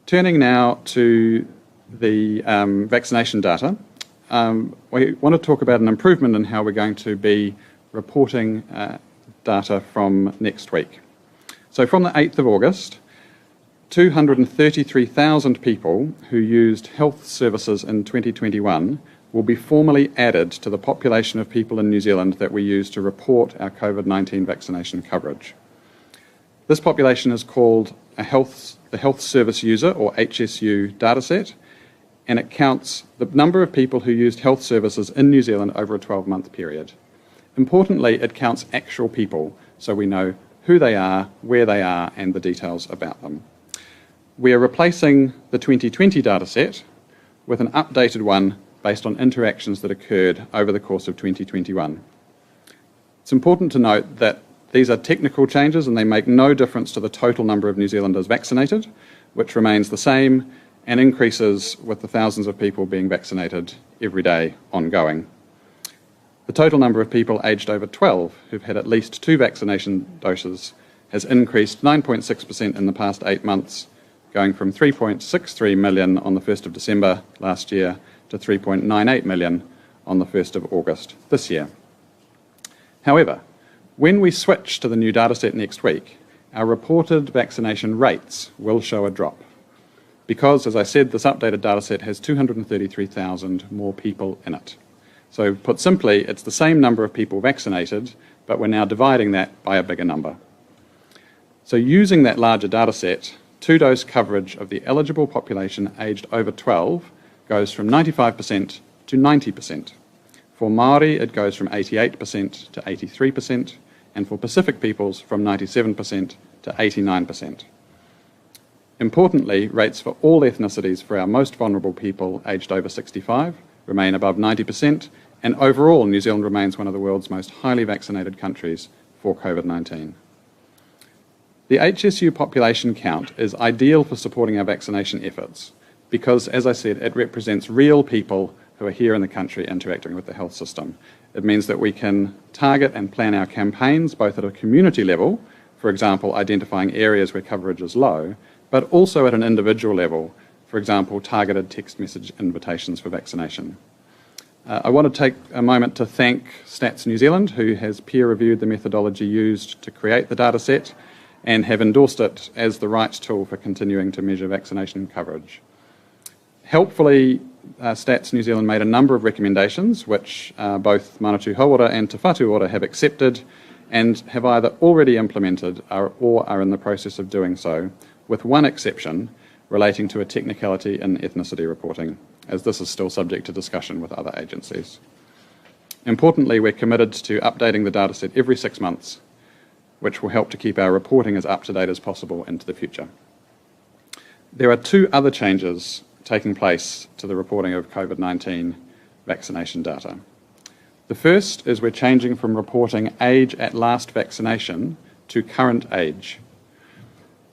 Turning now to the vaccination data, we want to talk about an improvement in how we're going to be reporting data from next week. So from the 8th of August, 233,000 people who used health services in 2021 will be formally added to the population of people in New Zealand that we use to report our COVID-19 vaccination coverage. This population is called the Health Service User, or HSU, dataset, and it counts the number of people who used health services in New Zealand over a 12-month period. Importantly, it counts actual people, so we know who they are, where they are, and the details about them. We are replacing the 2020 dataset with an updated one based on interactions that occurred over the course of 2021. It's important to note that these are technical changes and they make no difference to the total number of New Zealanders vaccinated, which remains the same and increases with the thousands of people being vaccinated every day ongoing. The total number of people aged over 12 who've had at least 2 vaccination doses has increased 9.6% in the past 8 months, going from 3.63 million on the 1st of December last year to 3.98 million on the 1st of August this year. However, when we switch to the new dataset next week, our reported vaccination rates will show a drop because, as I said, this updated dataset has 233,000 more people in it. So put simply, it's the same number of people vaccinated, but we're now dividing that by a bigger number. So using that larger dataset, 2-dose coverage of the eligible population aged over 12 goes from 95% to 90%. For Māori, it goes from 88% to 83%, and for Pacific peoples from 97% to 89%. Importantly, rates for all ethnicities for our most vulnerable people aged over 65 remain above 90%, and overall New Zealand remains one of the world's most highly vaccinated countries for COVID-19. The HSU population count is ideal for supporting our vaccination efforts because, as I said, it represents real people who are here in the country interacting with the health system. It means that we can target and plan our campaigns both at a community level, for example, identifying areas where coverage is low, but also at an individual level, for example, targeted text message invitations for vaccination. I want to take a moment to thank Stats New Zealand, who has peer-reviewed the methodology used to create the dataset and have endorsed it as the right tool for continuing to measure vaccination coverage. Helpfully, Stats New Zealand made a number of recommendations which both Manatū Hauora and Te Whatu Ora have accepted and have either already implemented or are in the process of doing so, with one exception relating to a technicality in ethnicity reporting, as this is still subject to discussion with other agencies. Importantly, we're committed to updating the dataset every 6 months, which will help to keep our reporting as up-to-date as possible into the future. There are 2 other changes taking place to the reporting of COVID-19 vaccination data. The first is we're changing from reporting age at last vaccination to current age.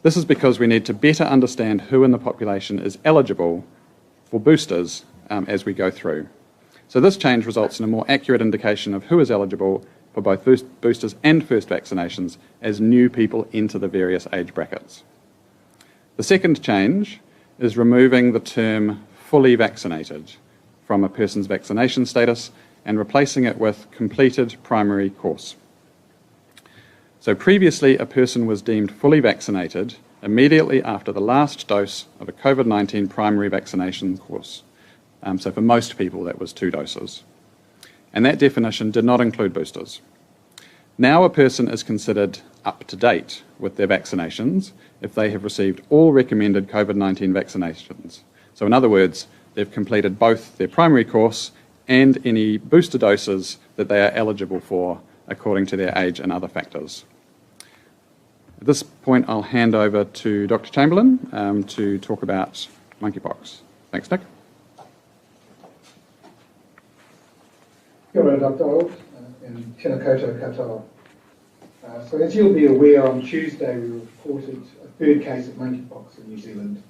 This is because we need to better understand who in the population is eligible for boosters as we go through. So this change results in a more accurate indication of who is eligible for both boosters and first vaccinations as new people enter the various age brackets. The second change is removing the term fully vaccinated from a person's vaccination status and replacing it with completed primary course. So previously, a person was deemed fully vaccinated immediately after the last dose of a COVID-19 primary vaccination course. So for most people, that was 2 doses. And that definition did not include boosters. Now a person is considered up to date with their vaccinations if they have received all recommended COVID-19 vaccinations. So in other words, they've completed both their primary course and any booster doses that they are eligible for according to their age and other factors. At this point, I'll hand over to Dr. Chamberlain to talk about monkeypox. Thanks, Nick. Kia ora, Dr. Old, and tēnā koutou katoa. So as you'll be aware, on Tuesday we reported a 3rd case of monkeypox in New Zealand.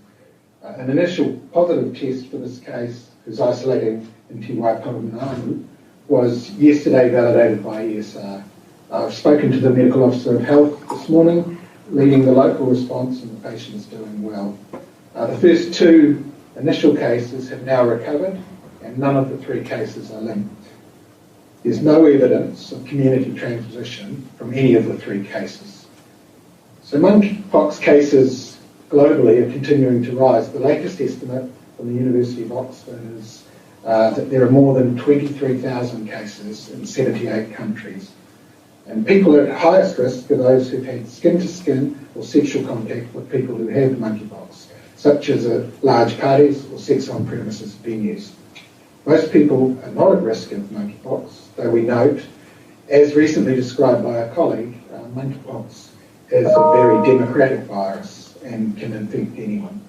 An initial positive test for this case, who's isolating in Te Waipara Island, was yesterday validated by ESR. I've spoken to the Medical Officer of Health this morning, leading the local response, and the patient is doing well. The first 2 initial cases have now recovered, and none of the 3 cases are linked. There's no evidence of community transmission from any of the 3 cases. So monkeypox cases globally are continuing to rise. The latest estimate from the University of Oxford is that there are more than 23,000 cases in 78 countries. And people at highest risk are those who've had skin-to-skin or sexual contact with people who have monkeypox, such as at large parties or sex on-premises venues. Most people are not at risk of monkeypox, though we note, as recently described by a colleague, monkeypox is a very democratic virus and can infect anyone.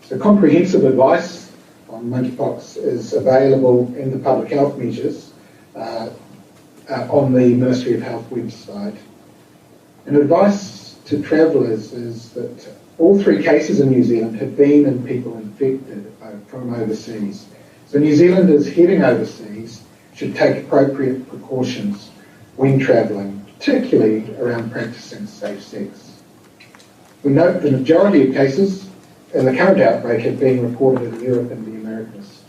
So comprehensive advice on monkeypox is available in the public health measures on the Ministry of Health website. And advice to travellers is that all 3 cases in New Zealand have been in people infected from overseas. So New Zealanders heading overseas should take appropriate precautions when travelling, particularly around practising safe sex. We note the majority of cases in the current outbreak have been reported in Europe and the Americas.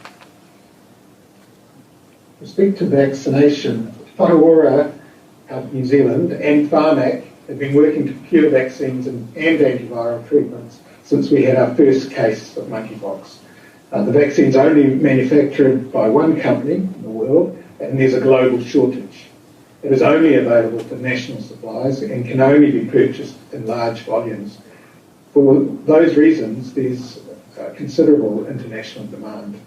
With respect to vaccination, Whanaora Health New Zealand and Pharmac have been working to procure vaccines and antiviral treatments since we had our first case of monkeypox. The vaccine's only manufactured by one company in the world, and there's a global shortage. It is only available for national supplies and can only be purchased in large volumes. For those reasons, there's considerable international demand.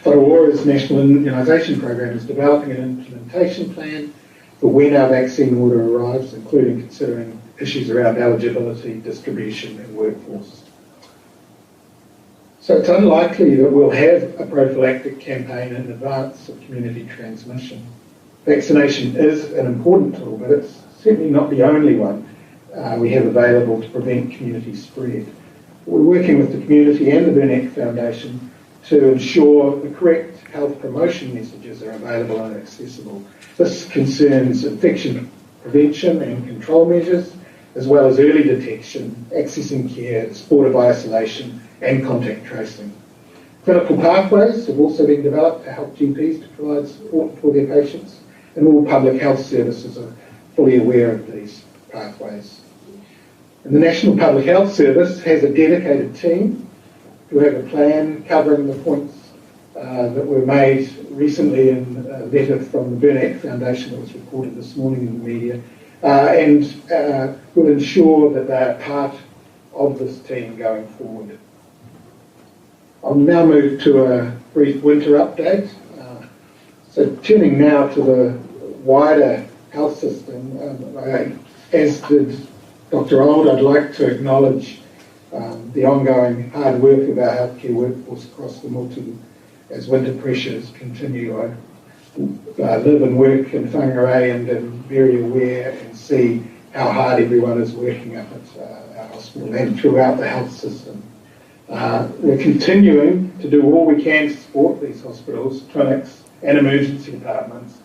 Whanaora's national immunisation program is developing an implementation plan for when our vaccine order arrives, including considering issues around eligibility, distribution and workforce. So it's unlikely that we'll have a prophylactic campaign in advance of community transmission. Vaccination is an important tool, but it's certainly not the only one we have available to prevent community spread. We're working with the community and the Burnett Foundation to ensure the correct health promotion messages are available and accessible. This concerns infection prevention and control measures, as well as early detection, accessing care, supportive isolation, and contact tracing. Clinical pathways have also been developed to help GPs to provide support for their patients, and all public health services are fully aware of these pathways. And the National Public Health Service has a dedicated team who have a plan covering the points that were made recently in a letter from the Burnett Foundation that was reported this morning in the media, and will ensure that they are part of this team going forward. I'll now move to a brief winter update. So turning now to the wider health system, as did Dr. Old, I'd like to acknowledge the ongoing hard work of our healthcare workforce across the Motu as winter pressures continue. I live and work in Whangarei and am very aware and see how hard everyone is working up at our hospital and throughout the health system. We're continuing to do all we can to support these hospitals, clinics and emergency departments.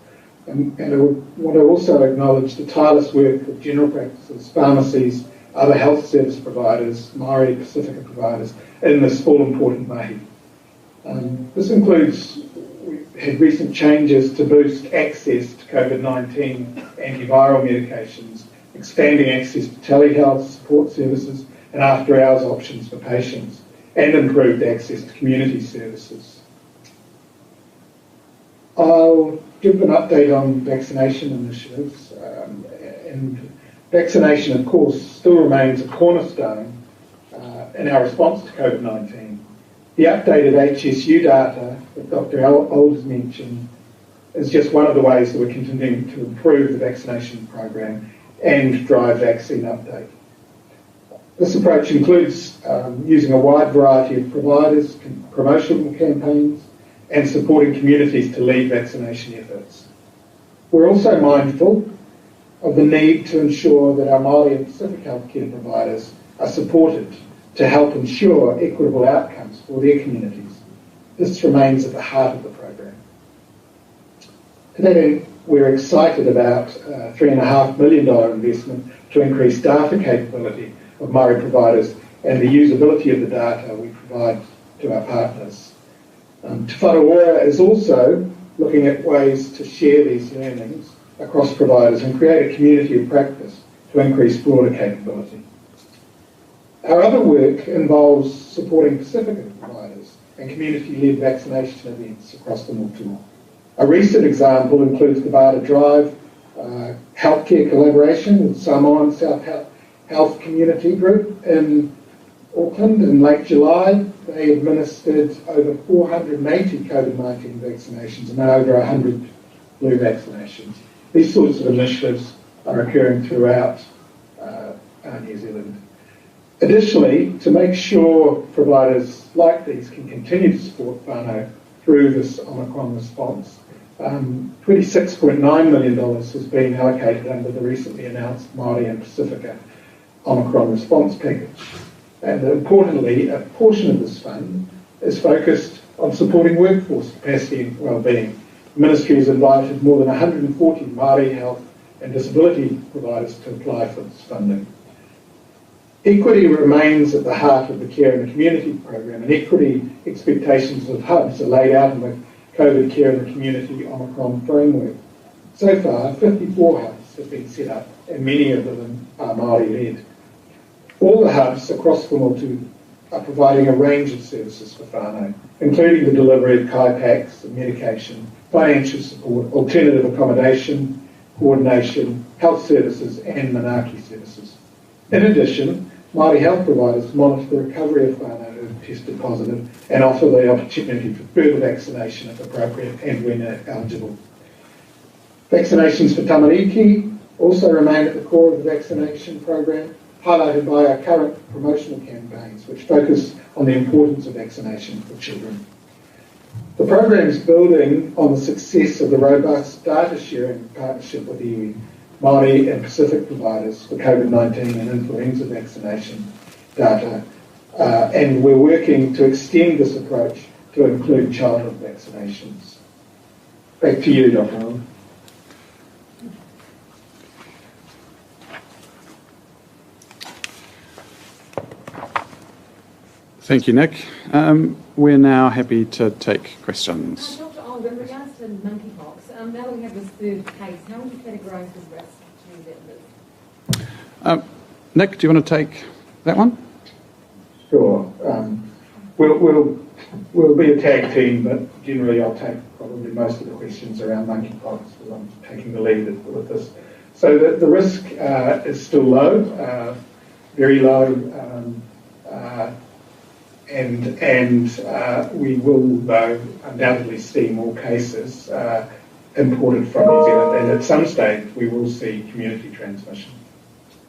And I want to also acknowledge the tireless work of general practices, pharmacies, other health service providers, Māori Pacifica providers in this all-important mahi. This includes, we've had recent changes to boost access to COVID-19 antiviral medications, expanding access to telehealth support services and after-hours options for patients, and improved access to community services. I'll give an update on vaccination initiatives, and vaccination, of course, still remains a cornerstone in our response to COVID-19. The updated HSU data that Dr. Old has mentioned is just one of the ways that we're continuing to improve the vaccination program and drive vaccine uptake. This approach includes using a wide variety of providers, promotional campaigns, and supporting communities to lead vaccination efforts. We're also mindful of the need to ensure that our Māori and Pacific healthcare providers are supported to help ensure equitable outcomes for their communities. This remains at the heart of the program. Today, we're excited about a $3.5 million investment to increase data capability of Māori providers and the usability of the data we provide to our partners. Te Whanaora is also looking at ways to share these learnings across providers and create a community of practice to increase broader capability. Our other work involves supporting Pacifica providers and community-led vaccination events across the Motu. A recent example includes the Bada Drive healthcare collaboration with Samoan South Health Community Group in Auckland in late July. They administered over 480 COVID-19 vaccinations and over 100 flu vaccinations. These sorts of initiatives are occurring throughout New Zealand. Additionally, to make sure providers like these can continue to support whānau through this Omicron response, $26.9 million has been allocated under the recently announced Māori and Pacifica Omicron response package. And importantly, a portion of this fund is focused on supporting workforce capacity and wellbeing. The Ministry has invited more than 140 Māori health and disability providers to apply for this funding. Equity remains at the heart of the Care in the Community program, and equity expectations of hubs are laid out in the COVID Care in the Community Omicron framework. So far, 54 hubs have been set up, and many of them are Māori-led. All the hubs across the Motu are providing a range of services for whānau, including the delivery of kai packs and medication, financial support, alternative accommodation, coordination, health services and manaaki services. In addition, Māori health providers monitor the recovery of whānau who have tested positive and offer the opportunity for further vaccination if appropriate and when eligible. Vaccinations for tamariki also remain at the core of the vaccination program, highlighted by our current promotional campaigns, which focus on the importance of vaccination for children. The program is building on the success of the robust data sharing partnership with iwi, Māori and Pacific providers for COVID-19 and influenza vaccination data, and we're working to extend this approach to include childhood vaccinations. Back to you, Dr. Owen. Thank you, Nick. We're now happy to take questions. Dr. Old, in regards to monkeypox, now that we have this third case, how would you categorise the risk to that list? Nick, do you want to take that one? Sure. We'll be a tag team, but generally I'll take probably most of the questions around monkeypox because I'm taking the lead with this. So the risk is still low, very low. And we will, though, undoubtedly see more cases imported from New Zealand, and at some stage we will see community transmission.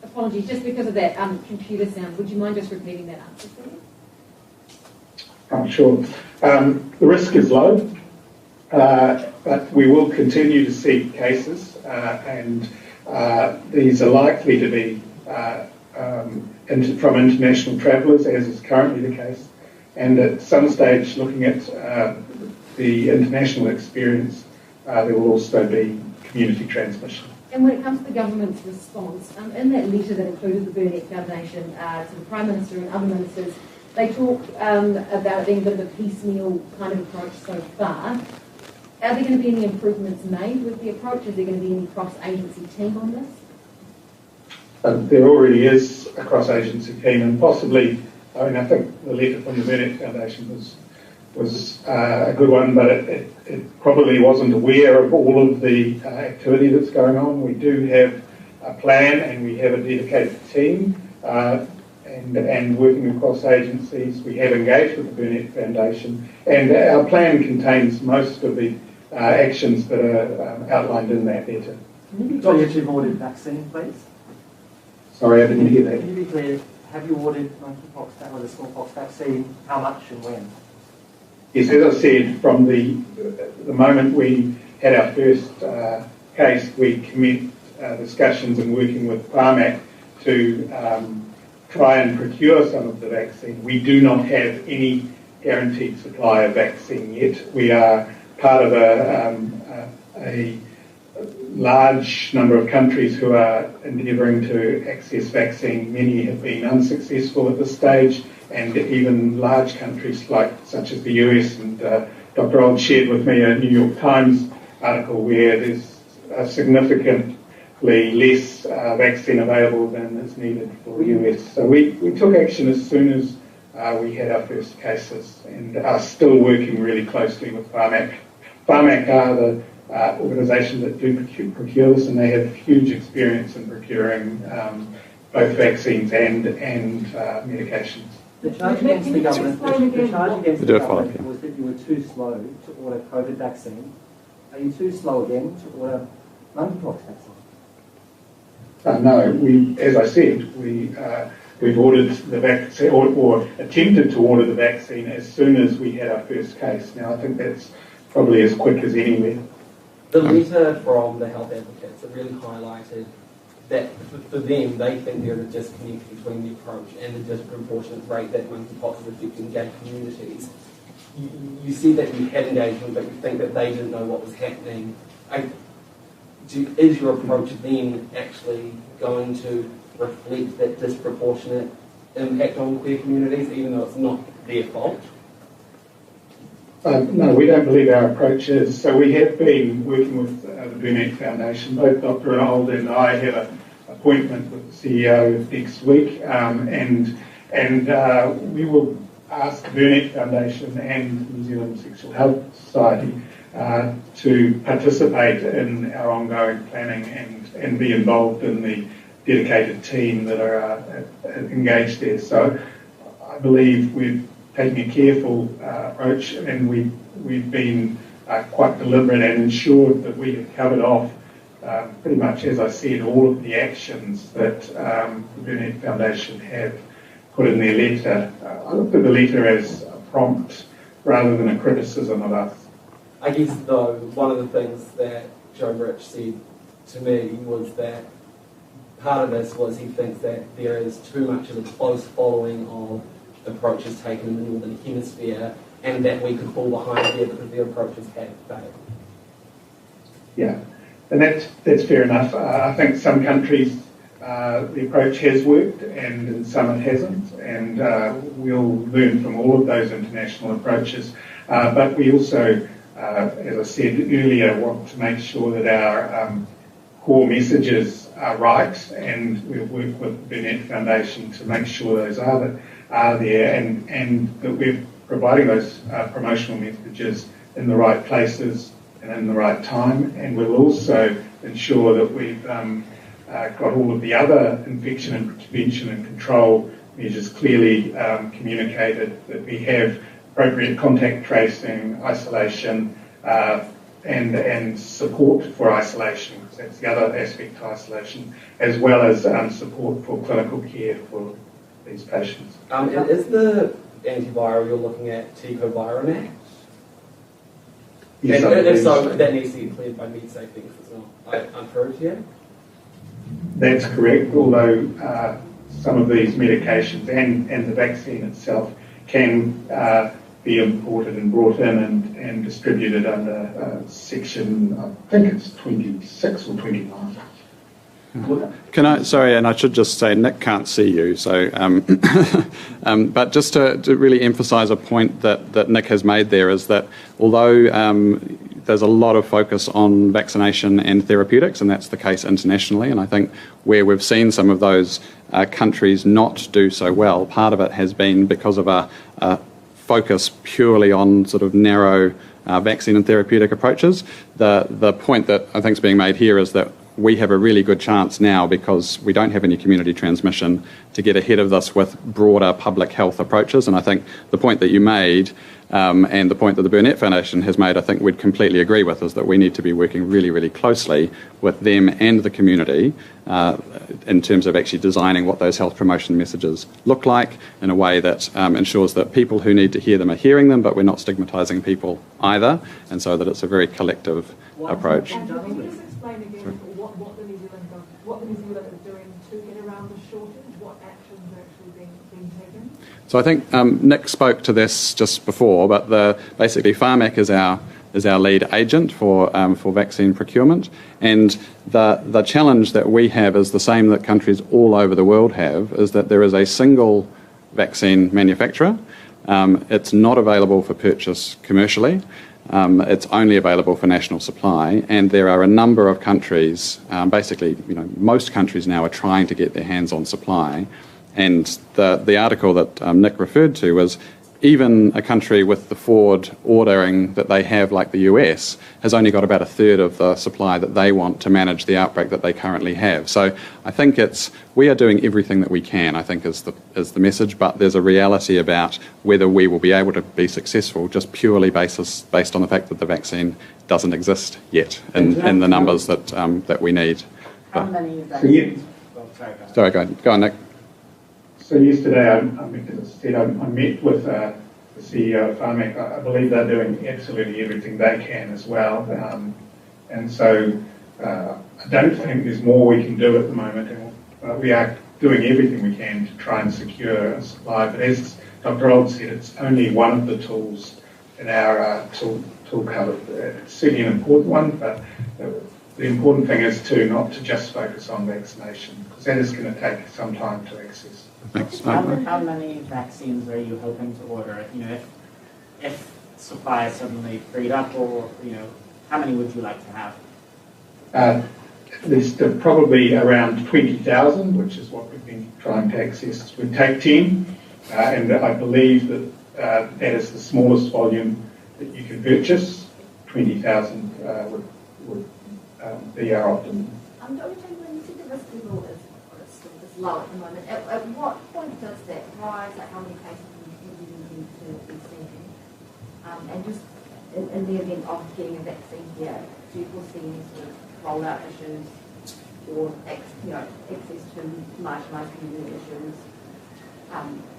Apologies, just because of that computer sound, would you mind just repeating that answer for me? I'm sure. The risk is low, but we will continue to see cases, and these are likely to be from international travellers, as is currently the case. And at some stage, looking at the international experience, there will also be community transmission. And when it comes to the government's response, in that letter that included the Burnett Foundation to the Prime Minister and other ministers, they talk about it being a bit of a piecemeal kind of approach so far. Are there going to be any improvements made with the approach? Is there going to be any cross-agency team on this? There already is a cross-agency team, and possibly, I think the letter from the Burnett Foundation was a good one, but it probably wasn't aware of all of the activity that's going on. We do have a plan, and we have a dedicated team, and working across agencies. We have engaged with the Burnett Foundation, and our plan contains most of the actions that are outlined in that letter. Can you be clear if you've ordered vaccine, please? Sorry, I didn't hear that. Can you be clear, have you ordered monkeypox or the smallpox vaccine, how much and when? Yes, as I said, from the moment we had our first case, we commenced discussions and working with PARMAC to try and procure some of the vaccine. We do not have any guaranteed supply of vaccine yet. We are part of large number of countries who are endeavouring to access vaccine. Many have been unsuccessful at this stage, and even large countries such as the US, and Dr. Old shared with me a New York Times article where there's significantly less vaccine available than is needed for the US. So we took action as soon as we had our first cases, and are still working really closely with Pharmac. Pharmac are the organisation that do procure this, and they have huge experience in procuring both vaccines and medications. The charge against the government, was that you were too slow to order COVID vaccine. Are you too slow again to order monkeypox vaccine? No, as I said, we've ordered the vaccine, or attempted to order the vaccine as soon as we had our first case. Now, I think that's probably as quick as anywhere. The letter from the health advocates, it really highlighted that for them, they think there is a disconnect between the approach and the disproportionate rate that monkeypox is affecting gay communities. You said that you had engagement, but you think that they didn't know what was happening. Is your approach then actually going to reflect that disproportionate impact on queer communities, even though it's not their fault? No, we don't believe our approach is. So we have been working with the Burnett Foundation. Both Dr. Arnold and I have an appointment with the CEO next week, and we will ask the Burnett Foundation and the New Zealand Sexual Health Society to participate in our ongoing planning and be involved in the dedicated team that are engaged there. So I believe we've taken a careful approach, and we've been quite deliberate and ensured that we have covered off pretty much, as I said, all of the actions that the Burnett Foundation have put in their letter. I looked at the letter as a prompt rather than a criticism of us. I guess, though, one of the things that Joe Rich said to me was that part of this was he thinks that there is too much of a close following of approaches taken in the Northern Hemisphere, and that we could fall behind there because the approaches have failed. Yeah, and that's fair enough. I think some countries the approach has worked, and in some it hasn't, and we'll learn from all of those international approaches. But we also, as I said earlier, want to make sure that our core messages are right, and we'll work with the Burnett Foundation to make sure those are there, and that we're providing those promotional messages in the right places and in the right time. And we'll also ensure that we've got all of the other infection and prevention and control measures clearly communicated, that we have appropriate contact tracing, isolation, and support for isolation, because that's the other aspect to isolation, as well as support for clinical care for these patients. And is the antiviral you're looking at teicovironate? Yes, and if so, that needs to be cleared by MedSafe because it's not approved yet? That's correct, although some of these medications and the vaccine itself can be imported and brought in and distributed under section, I think it's 26 or 29. Can I? Sorry, and I should just say Nick can't see you. So, but just to really emphasise a point that Nick has made there is that although there's a lot of focus on vaccination and therapeutics, and that's the case internationally, and I think where we've seen some of those countries not do so well, part of it has been because of a focus purely on sort of narrow vaccine and therapeutic approaches. The point that I think is being made here is that we have a really good chance now, because we don't have any community transmission, to get ahead of this with broader public health approaches. And I think the point that you made and the point that the Burnett Foundation has made, I think we'd completely agree with, is that we need to be working really, really closely with them and the community in terms of actually designing what those health promotion messages look like in a way that ensures that people who need to hear them are hearing them, but we're not stigmatising people either, and so that it's a very collective approach. Can you just explain again what the New Zealand is doing to get around the shortage? What actions are actually being taken? So I think Nick spoke to this just before, but basically Pharmac is our is our lead agent for vaccine procurement. And the challenge that we have is the same that countries all over the world have, is that there is a single vaccine manufacturer. It's not available for purchase commercially. It's only available for national supply, and there are a number of countries, basically, most countries now are trying to get their hands on supply. And the article that Nick referred to was even a country with the forward ordering that they have, like the US, has only got about a third of the supply that they want to manage the outbreak that they currently have. So I think we are doing everything that we can, I think is the message, but there's a reality about whether we will be able to be successful just purely based on the fact that the vaccine doesn't exist yet in the numbers that we need. How many vaccines? Sorry, go on, Nick. So yesterday, I met with the CEO of Pharmac. I believe they're doing absolutely everything they can as well. And so I don't think there's more we can do at the moment. We are doing everything we can to try and secure a supply. But as Dr. Old said, it's only one of the tools in our tool cupboard. It's certainly an important one, but the important thing is not to just focus on vaccination, because that is going to take some time to access. Thanks. How many vaccines are you hoping to order? If supply is suddenly freed up, or how many would you like to have? There's probably around 20,000, which is what we've been trying to access. We'd take 10, and I believe that that is the smallest volume that you can purchase. 20,000 would be our optimum. Dr. Chamberlain, you said the risk level is low at the moment. At what point does that rise? Like how many cases would you need to be seeing? And just in the event of getting a vaccine here, do you foresee any sort of rollout issues or access to marginalised community issues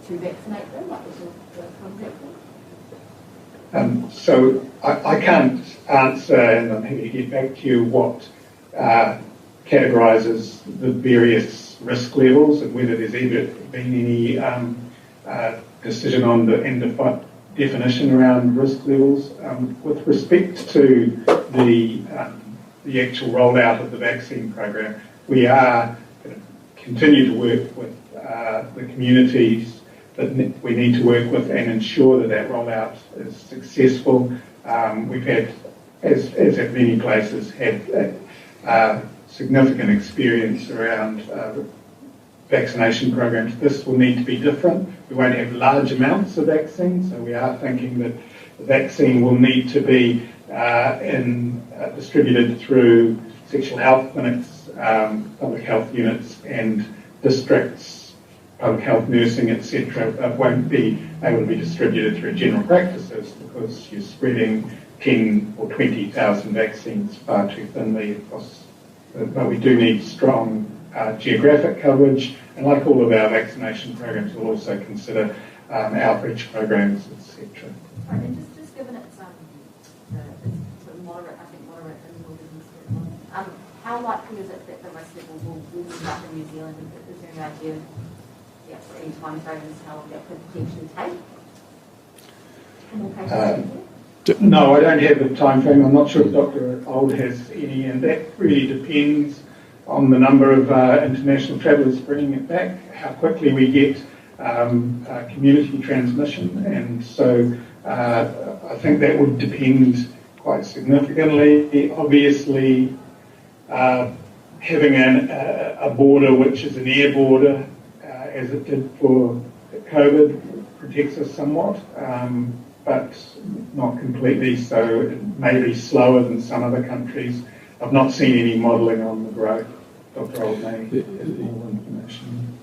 to vaccinate them, like the contact them? So I can't answer, and I'm happy to get back to you, what categorises the various risk levels and whether there's ever been any decision on the definition around risk levels. With respect to the actual rollout of the vaccine program, we are going to continue to work with the communities that we need to work with and ensure that rollout is successful. We've had, as have many places, had significant experience around vaccination programs. This will need to be different. We won't have large amounts of vaccine, so we are thinking that the vaccine will need to be distributed through sexual health clinics, public health units and districts, public health nursing, etc. It won't be able to be distributed through general practices because you're spreading 10 or 20,000 vaccines far too thinly across. But we do need strong geographic coverage, and like all of our vaccination programs, we'll also consider outreach programs, etc. Right, and just given it's sort of moderate in Northern, how likely is it that the risk level will move up in New Zealand? Is there an idea for any time frames how long that could potentially take? No, I don't have a time frame. I'm not sure if Dr. Old has any, and that really depends on the number of international travellers bringing it back, how quickly we get community transmission, and so I think that would depend quite significantly. Obviously, having a border which is an air border, as it did for COVID, protects us somewhat, but not completely, so it may be slower than some other countries. I've not seen any modelling on the growth. Dr. Old may have more information.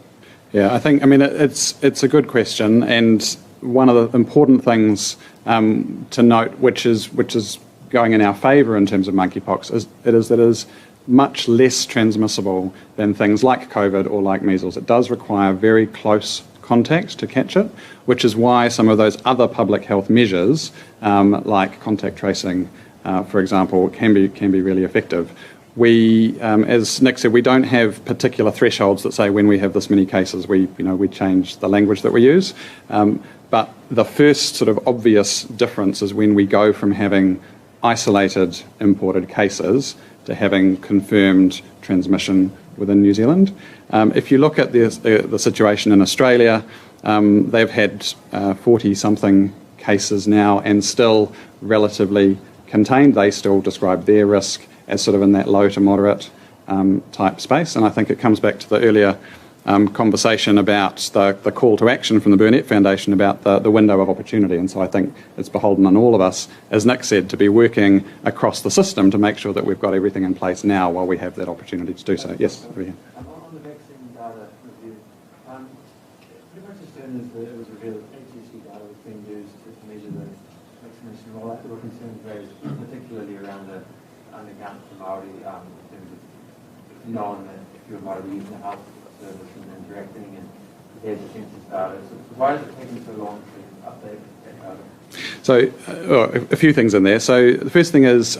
Yeah, it's a good question, and one of the important things to note, which is going in our favour in terms of monkeypox, is that it is much less transmissible than things like COVID or like measles. It does require very close contact to catch it, which is why some of those other public health measures, like contact tracing, for example, can be really effective. We, as Nick said, we don't have particular thresholds that say when we have this many cases, we change the language that we use. But the first sort of obvious difference is when we go from having isolated imported cases to having confirmed transmission within New Zealand. If you look at the situation in Australia, they've had 40-something cases now and still relatively contained. They still describe their risk as sort of in that low to moderate type space. And I think it comes back to the earlier conversation about the call to action from the Burnett Foundation about the window of opportunity. And so I think it's beholden on all of us, as Nick said, to be working across the system to make sure that we've got everything in place now while we have that opportunity to do so. Yes, over here. On the vaccine data review, pretty much as soon as it was revealed that HSU data was being used to measure the vaccination rollout, there were concerns raised, particularly around the undercount for Māori, in terms of knowing that if you're Māori using the health service and interacting and compared to census data. So why is it taking so long to update that data? So a few things in there. So the first thing is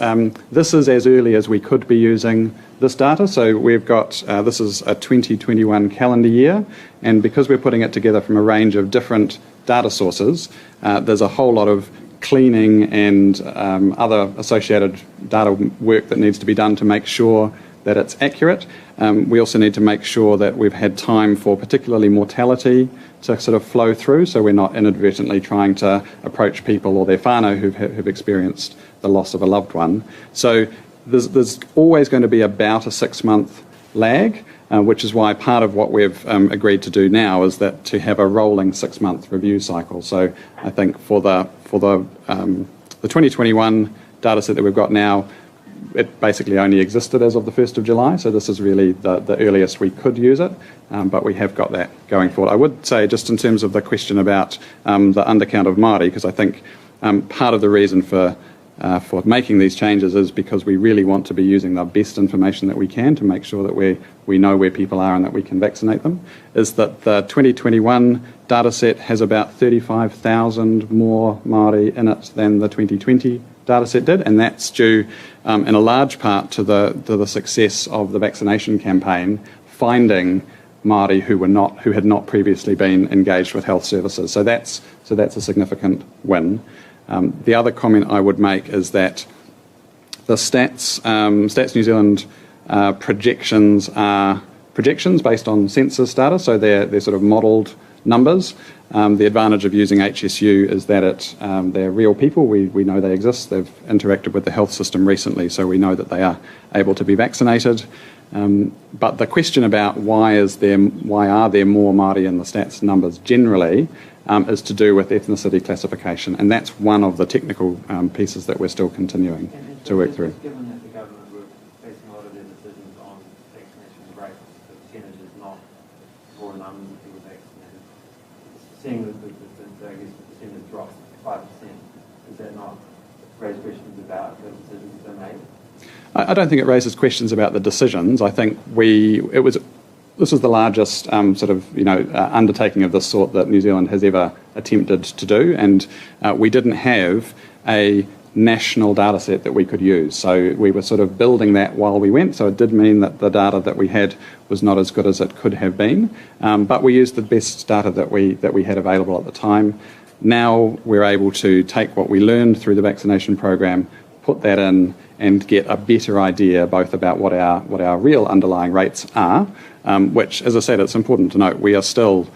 this is as early as we could be using this data. So we've got, this is a 2021 calendar year, and because we're putting it together from a range of different data sources, there's a whole lot of cleaning and other associated data work that needs to be done to make sure that it's accurate. We also need to make sure that we've had time for particularly mortality to sort of flow through, so we're not inadvertently trying to approach people or their whānau who've experienced the loss of a loved one. So there's always going to be about a 6-month lag, which is why part of what we've agreed to do now is that to have a rolling 6-month review cycle. So I think for the 2021 data set that we've got now, it basically only existed as of the 1st of July, so this is really the earliest we could use it, but we have got that going forward. I would say, just in terms of the question about the undercount of Māori, because I think part of the reason for making these changes is because we really want to be using the best information that we can to make sure that we know where people are and that we can vaccinate them, is that the 2021 data set has about 35,000 more Māori in it than the 2020 data set did, and that's due in a large part to the success of the vaccination campaign, finding Māori who had not previously been engaged with health services. So that's a significant win. The other comment I would make is that the Stats New Zealand projections are projections based on census data, so they're sort of modelled numbers. The advantage of using HSU is that they're real people. We know they exist. They've interacted with the health system recently, so we know that they are able to be vaccinated. But the question about why are there more Māori in the stats numbers generally is to do with ethnicity classification, and that's one of the technical pieces that we're still continuing to work through. Given that the government were basing a lot of their decisions on vaccination rates, the percentage is not raw numbers of people vaccinated. Seeing that I guess the percentage drops to 5%, does that not raise questions about the decisions that are made? I don't think it raises questions about the decisions. I think this was the largest undertaking of this sort that New Zealand has ever attempted to do, and we didn't have a national data set that we could use. So we were sort of building that while we went, so it did mean that the data that we had was not as good as it could have been, but we used the best data that we had available at the time. Now we're able to take what we learned through the vaccination program, put that in, and get a better idea both about what our real underlying rates are, which, as I said, it's important to note, we are still,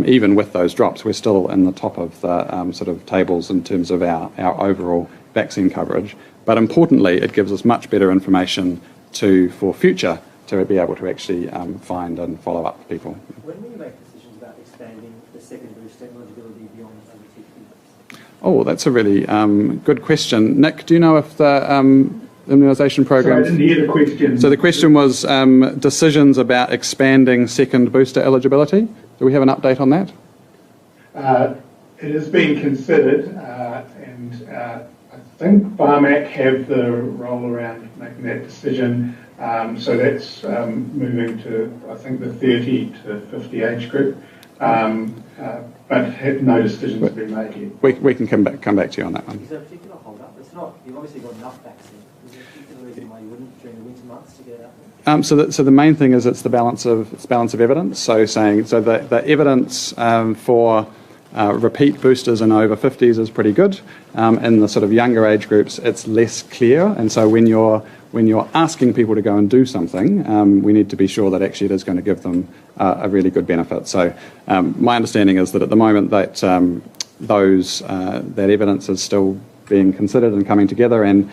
even with those drops, we're still in the top of the sort of tables in terms of our overall vaccine coverage. But importantly, it gives us much better information for future to be able to actually find and follow up people. When will you make decisions about expanding the second booster eligibility beyond over 60? Oh, that's a really good question. Nick, do you know if the immunisation program... Sorry, I didn't hear the question. So the question was decisions about expanding second booster eligibility. Do we have an update on that? It is being considered, and I think Barmac have the role around making that decision. So that's moving to, I think, the 30 to 50 age group. But no decisions have been made yet. We can come back to you on that one. Is there a particular hold-up? It's not, you've obviously got enough vaccine. Is there a particular reason why you wouldn't during the winter months to get it out there? So the main thing is it's the balance of evidence. So the evidence for Repeat boosters in over 50s is pretty good. In the sort of younger age groups, it's less clear, and so when you're asking people to go and do something, we need to be sure that actually it is going to give them a really good benefit. So my understanding is that at the moment that that evidence is still being considered and coming together, and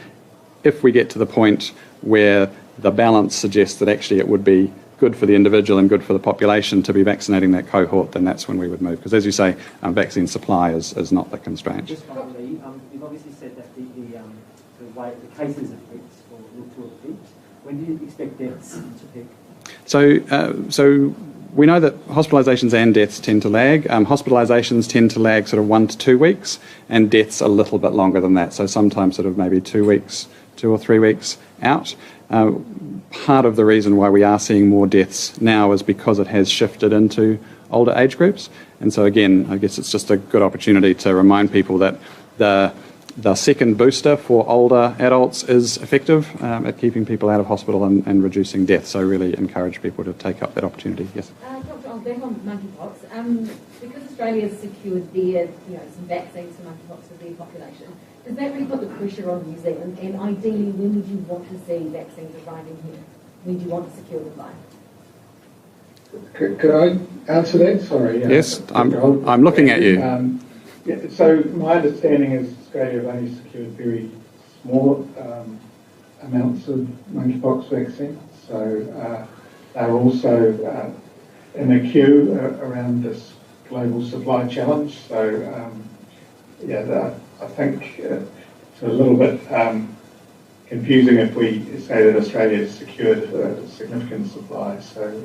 if we get to the point where the balance suggests that actually it would be good for the individual and good for the population to be vaccinating that cohort, then that's when we would move. Because as you say, vaccine supply is not the constraint. Just finally, you've obviously said that the cases have peaked or look to have peaked. When do you expect deaths to peak? So we know that hospitalisations and deaths tend to lag. Hospitalisations tend to lag sort of 1 to 2 weeks, and deaths a little bit longer than that. So sometimes sort of maybe 2 weeks, 2 or 3 weeks out. Part of the reason why we are seeing more deaths now is because it has shifted into older age groups. And so again, I guess it's just a good opportunity to remind people that the second booster for older adults is effective at keeping people out of hospital and reducing deaths. So really encourage people to take up that opportunity. Yes. Dr. Old, back on monkeypox, because Australia has secured their, some vaccines for monkeypox for their population, does that really put the pressure on New Zealand? And ideally, when would you want to see vaccines arriving here? When do you want to secure them by? Could I answer that? Sorry. Yes, I'm looking at you. So my understanding is Australia have only secured very small amounts of monkeypox vaccine. So they're also in a queue around this global supply challenge. So I think it's a little bit confusing if we say that Australia has secured a significant supply. So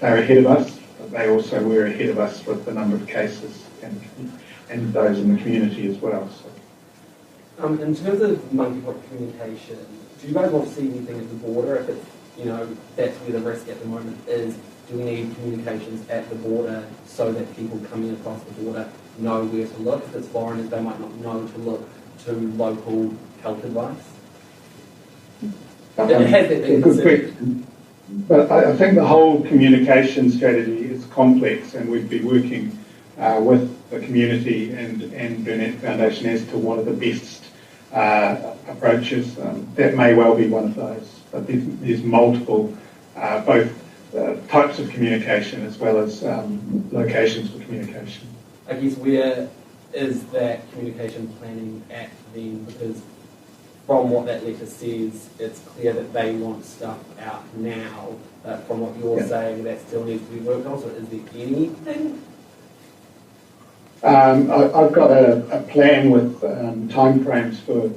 they're ahead of us, but they also were ahead of us with the number of cases and those in the community as well. So. In terms of monkeypox communication, do you guys want to see anything at the border? If it's, that's where the risk at the moment is, do we need communications at the border so that people coming across the border know where to look? If it's foreigners, they might not know to look to local health advice. Has that been considered? But I think the whole communication strategy is complex, and we'd be working with the community and Burnett Foundation as to what are the best approaches. That may well be one of those, but there's multiple, both types of communication as well as locations for communication. I guess where is that communication planning at then? Because from what that letter says, it's clear that they want stuff out now. From what you're saying, that still needs to be worked on. So is there anything? I've got a plan with timeframes for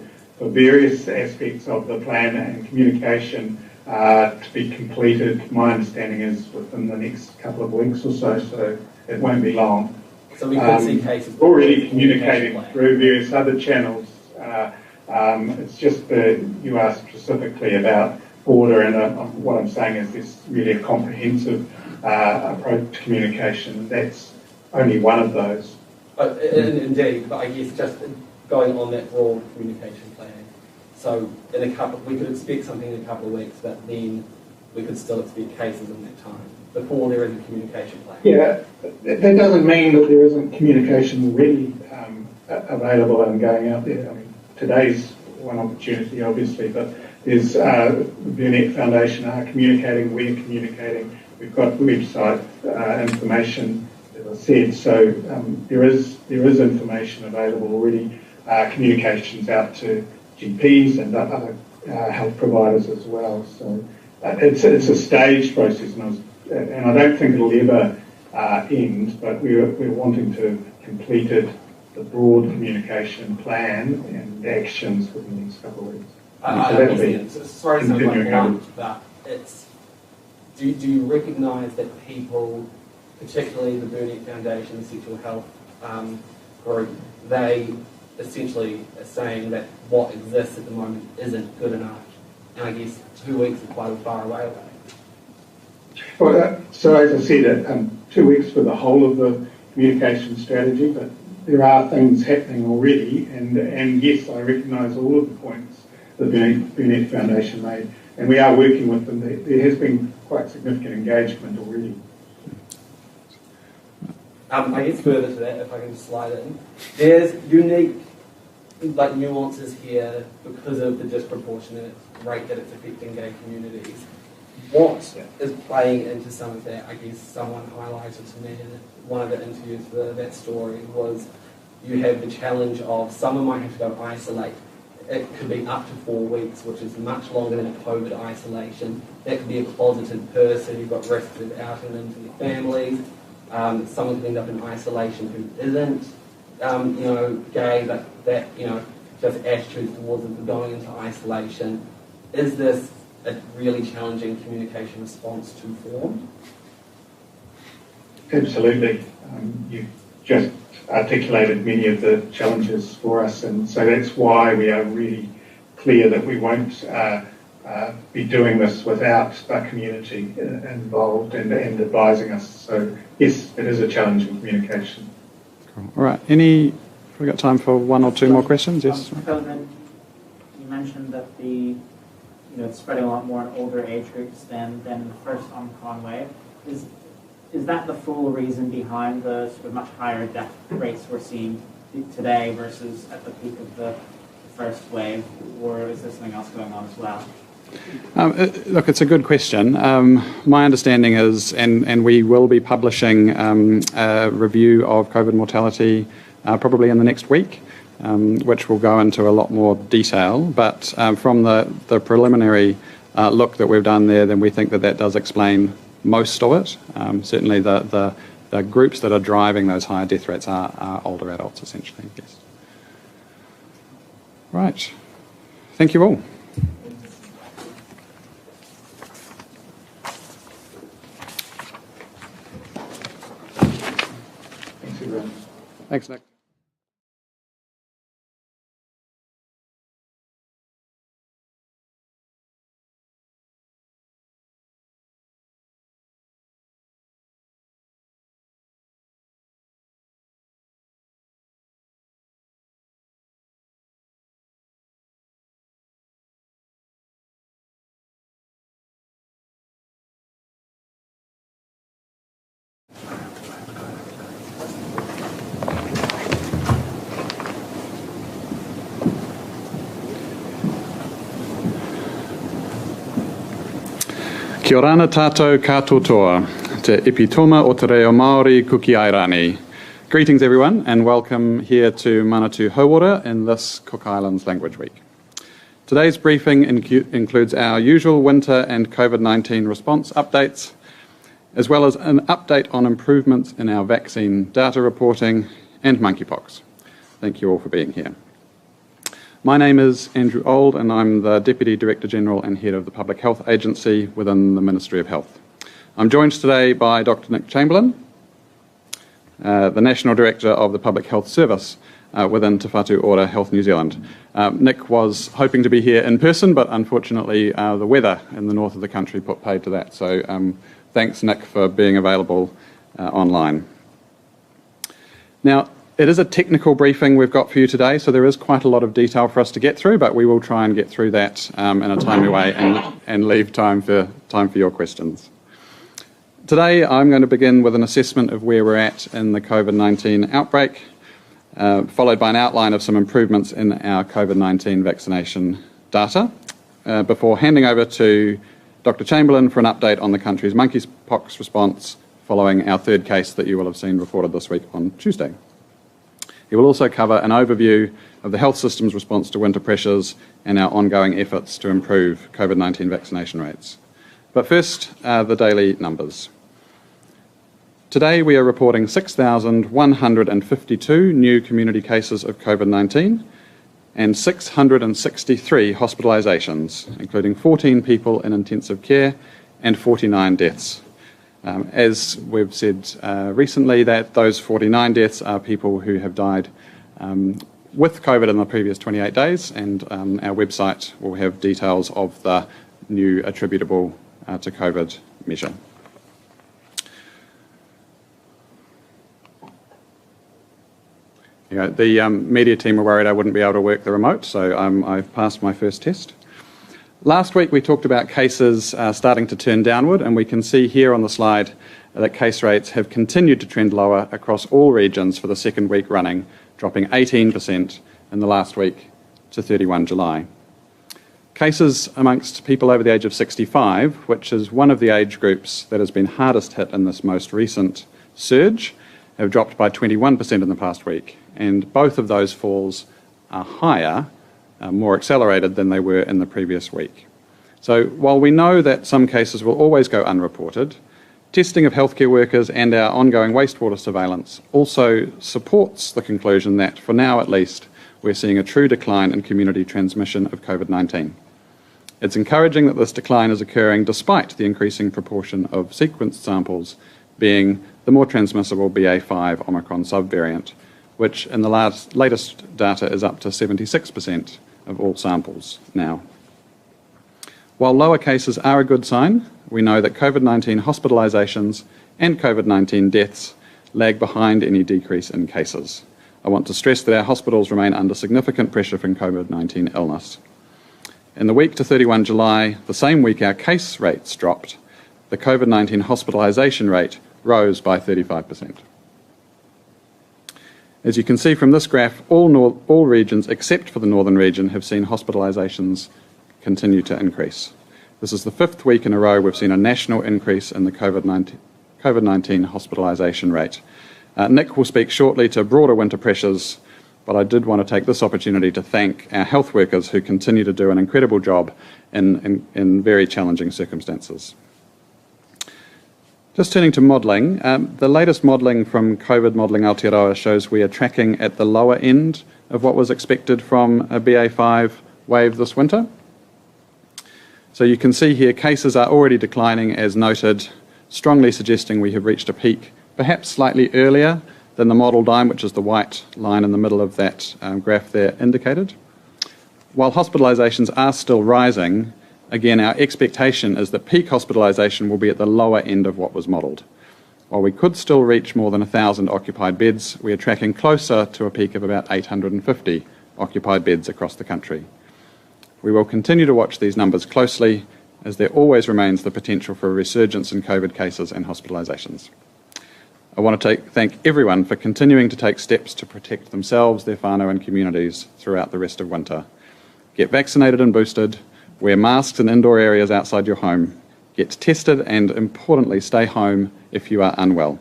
various aspects of the plan and communication to be completed. My understanding is within the next couple of weeks or so, so it won't be long. So we could see cases already communicating through various other channels. It's just that you asked specifically about border, and what I'm saying is there's really a comprehensive approach to communication. That's only one of those. Indeed, but I guess just going on that broad communication plan. So we could expect something in a couple of weeks, but then we could still expect cases in that time before there is a communication plan. Yeah, that doesn't mean that there isn't communication already available and going out there. I mean, today's one opportunity, obviously, but there's the Burnett Foundation are communicating, we're communicating, we've got website information, as I said, so there is information available already, communications out to GPs and other health providers as well. So it's a staged process, and I don't think it'll ever end, but we're wanting to have completed the broad communication plan and actions within the next couple of weeks. Sorry to sound like blunt, but do you recognise that people, particularly the Burnett Foundation, the sexual health group, they essentially are saying that what exists at the moment isn't good enough, and I guess 2 weeks is quite far away. Well, so as I said, 2 weeks for the whole of the communication strategy, but there are things happening already, and yes, I recognise all of the points the Burnett Foundation made, and we are working with them. There has been quite significant engagement already. I guess further to that, if I can slide in, there's unique nuances here because of the disproportionate rate that it's affecting gay communities. What is playing into some of that? I guess someone highlighted to me in one of the interviews for that story was you have the challenge of someone might have to go isolate. It could be up to 4 weeks, which is much longer than a COVID isolation. That could be a closeted person. You've got risks of outing them to their families. Someone could end up in isolation who isn't, gay, but that, just attitudes towards them for going into isolation. Is this a really challenging communication response to form? Absolutely. You've just articulated many of the challenges for us, and so that's why we are really clear that we won't be doing this without the community involved and advising us. So yes, it is a challenge in communication. Cool. All right. We've got time for one or two more questions. Yes. COVID, you mentioned that it's spreading a lot more in older age groups than the first Omicron wave. Is that the full reason behind the sort of much higher death rates we're seeing today versus at the peak of the first wave, or is there something else going on as well? Look, it's a good question. My understanding is, and we will be publishing a review of COVID mortality probably in the next week, which will go into a lot more detail. But from the preliminary look that we've done there, then we think that does explain most of it. Certainly the groups that are driving those higher death rates are older adults, essentially, yes. Right. Thank you all. Thanks, everyone. Thanks, Nick. Kia ora ana tātou katoa, te ipitoma o te reo Māori kuki airani. Greetings everyone and welcome here to Manatū Hauora in this Cook Islands Language Week. Today's briefing includes our usual winter and COVID-19 response updates, as well as an update on improvements in our vaccine data reporting and monkeypox. Thank you all for being here. My name is Andrew Old and I'm the Deputy Director General and Head of the Public Health Agency within the Ministry of Health. I'm joined today by Dr. Nick Chamberlain, the National Director of the Public Health Service within Te Whatu Ora Health New Zealand. Nick was hoping to be here in person, but unfortunately the weather in the north of the country put paid to that. So thanks, Nick, for being available online. Now, it is a technical briefing we've got for you today, so there is quite a lot of detail for us to get through, but we will try and get through that in a timely way and leave time for your questions. Today, I'm going to begin with an assessment of where we're at in the COVID-19 outbreak, followed by an outline of some improvements in our COVID-19 vaccination data, before handing over to Dr. Chamberlain for an update on the country's monkeypox response following our third case that you will have seen reported this week on Tuesday. He will also cover an overview of the health system's response to winter pressures and our ongoing efforts to improve COVID-19 vaccination rates. But first, the daily numbers. Today we are reporting 6,152 new community cases of COVID-19 and 663 hospitalisations, including 14 people in intensive care and 49 deaths. As we've said recently, that those 49 deaths are people who have died with COVID in the previous 28 days, and our website will have details of the new attributable to COVID measure. The media team were worried I wouldn't be able to work the remote, so I've passed my first test. Last week we talked about cases starting to turn downward, and we can see here on the slide that case rates have continued to trend lower across all regions for the second week running, dropping 18% in the last week to 31 July. Cases amongst people over the age of 65, which is one of the age groups that has been hardest hit in this most recent surge, have dropped by 21% in the past week, and both of those falls are higher, more accelerated than they were in the previous week. So while we know that some cases will always go unreported, testing of healthcare workers and our ongoing wastewater surveillance also supports the conclusion that, for now at least, we're seeing a true decline in community transmission of COVID-19. It's encouraging that this decline is occurring despite the increasing proportion of sequenced samples being the more transmissible BA.5 Omicron subvariant, which in the latest data is up to 76% of all samples now. While lower cases are a good sign, we know that COVID-19 hospitalisations and COVID-19 deaths lag behind any decrease in cases. I want to stress that our hospitals remain under significant pressure from COVID-19 illness. In the week to 31 July, the same week our case rates dropped, the COVID-19 hospitalisation rate rose by 35%. As you can see from this graph, all regions except for the northern region have seen hospitalisations continue to increase. This is the fifth week in a row we've seen a national increase in the COVID-19 hospitalisation rate. Nick will speak shortly to broader winter pressures, but I did want to take this opportunity to thank our health workers who continue to do an incredible job in very challenging circumstances. Just turning to modelling, the latest modelling from COVID Modelling Aotearoa shows we are tracking at the lower end of what was expected from a BA.5 wave this winter. So you can see here cases are already declining as noted, strongly suggesting we have reached a peak, perhaps slightly earlier than the model time, which is the white line in the middle of that graph there indicated. While hospitalisations are still rising, again, our expectation is that peak hospitalisation will be at the lower end of what was modelled. While we could still reach more than 1,000 occupied beds, we are tracking closer to a peak of about 850 occupied beds across the country. We will continue to watch these numbers closely, as there always remains the potential for a resurgence in COVID cases and hospitalisations. I want to thank everyone for continuing to take steps to protect themselves, their whānau and communities throughout the rest of winter. Get vaccinated and boosted, wear masks in indoor areas outside your home, get tested, and importantly, stay home if you are unwell.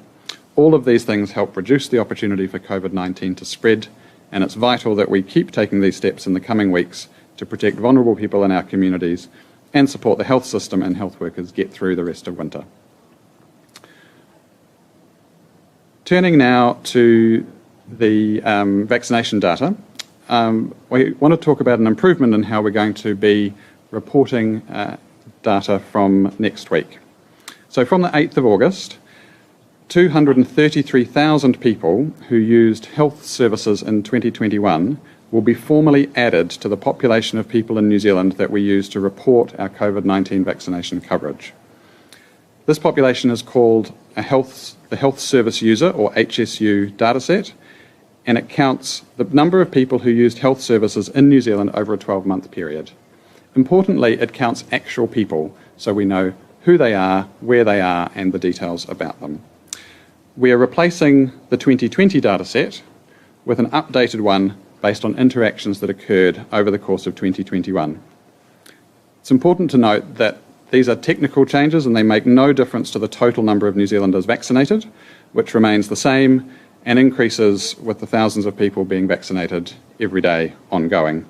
All of these things help reduce the opportunity for COVID-19 to spread, and it's vital that we keep taking these steps in the coming weeks to protect vulnerable people in our communities and support the health system and health workers get through the rest of winter. Turning now to the vaccination data, we want to talk about an improvement in how we're going to be reporting data from next week. So from the 8th of August, 233,000 people who used health services in 2021 will be formally added to the population of people in New Zealand that we use to report our COVID-19 vaccination coverage. This population is called the Health Service User, or HSU, dataset, and it counts the number of people who used health services in New Zealand over a 12-month period. Importantly, it counts actual people, so we know who they are, where they are, and the details about them. We are replacing the 2020 dataset with an updated one based on interactions that occurred over the course of 2021. It's important to note that these are technical changes and they make no difference to the total number of New Zealanders vaccinated, which remains the same and increases with the thousands of people being vaccinated every day ongoing.